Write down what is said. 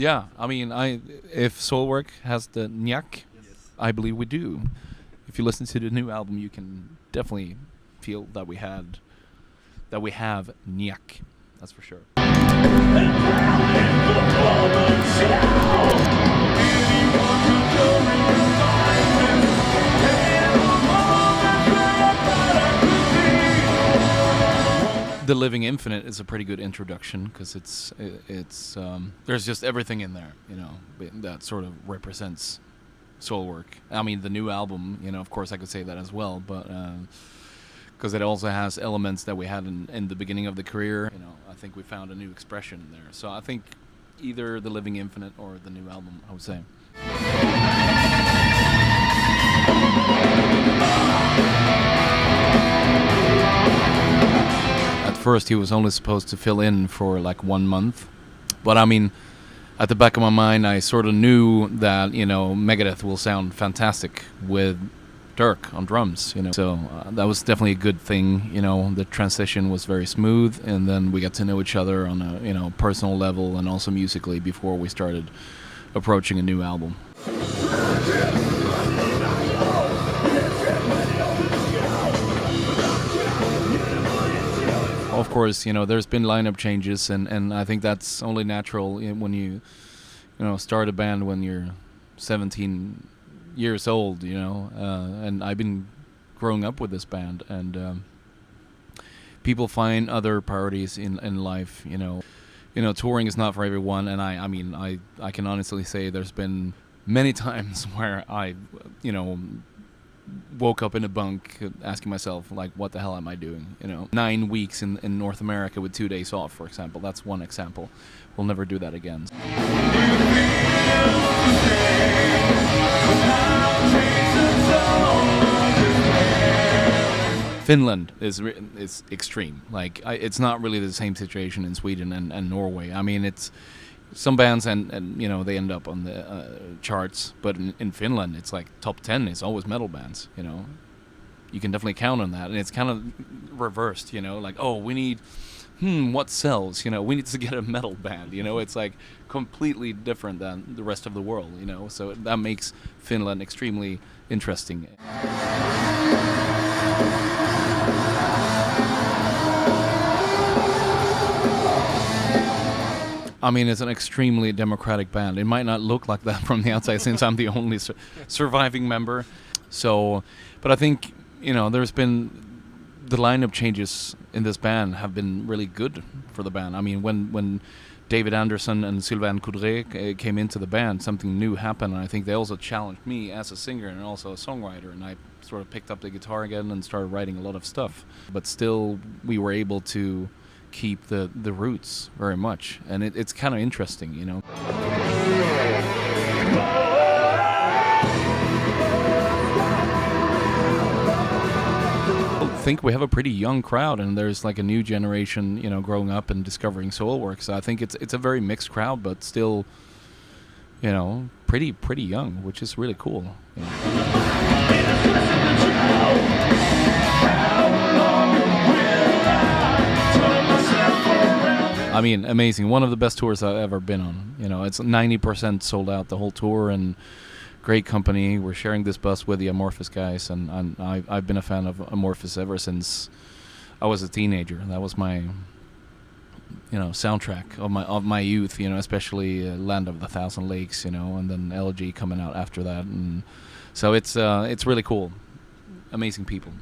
Yeah, I mean, if Soilwork has the GNIAK, I believe we do. If you listen to the new album, you can definitely feel that we have GNIAK. That's for sure. The Living Infinite is a pretty good introduction because it's there's just everything in there, you know, that sort of represents Soilwork. I mean, the new album, you know, of course I could say that as well, but because it also has elements that we had in the beginning of the career, you know, I think we found a new expression there. So I think either The Living Infinite or the new album, I would say. At first he was only supposed to fill in for like 1 month, but I mean, at the back of my mind I sort of knew that, you know, Megadeth will sound fantastic with Dirk on drums, you know, so that was definitely a good thing. You know, the transition was very smooth, and then we got to know each other on a, you know, personal level and also musically before we started approaching a new album. Of course, you know, there's been lineup changes, and I think that's only natural when you know, start a band when you're 17 years old, you know, and I've been growing up with this band, and people find other priorities in life, you know, touring is not for everyone, and I mean, I can honestly say there's been many times where I, you know, woke up in a bunk asking myself, like, what the hell am I doing? You know, 9 weeks in North America with 2 days off, for example. That's one example. We'll never do that again. Finland is extreme. Like, it's not really the same situation in Sweden and Norway. I mean, it's some bands and you know, they end up on the charts, but in Finland it's like top 10 is always metal bands, you know. You can definitely count on that, and it's kind of reversed, you know, like, oh, we need what sells, you know, we need to get a metal band, you know. It's like completely different than the rest of the world, you know, so that makes Finland extremely interesting. I mean, it's an extremely democratic band. It might not look like that from the outside since I'm the only surviving member. So, but I think, you know, there's been the lineup changes in this band have been really good for the band. I mean, when David Anderson and Sylvain Coudray came into the band, something new happened, and I think they also challenged me as a singer and also a songwriter, and I sort of picked up the guitar again and started writing a lot of stuff. But still, we were able to keep the roots very much, and it's kind of interesting, you know. I think we have a pretty young crowd, and there's like a new generation, you know, growing up and discovering Soilwork. So I think it's a very mixed crowd, but still, you know, pretty young, which is really cool, you know. I mean, amazing. One of the best tours I've ever been on. You know, it's 90% sold out the whole tour, and great company. We're sharing this bus with the Amorphous guys, and I've been a fan of Amorphous ever since I was a teenager. That was my, you know, soundtrack of my youth. You know, especially Land of the Thousand Lakes. You know, and then LG coming out after that, and so it's really cool. Amazing people.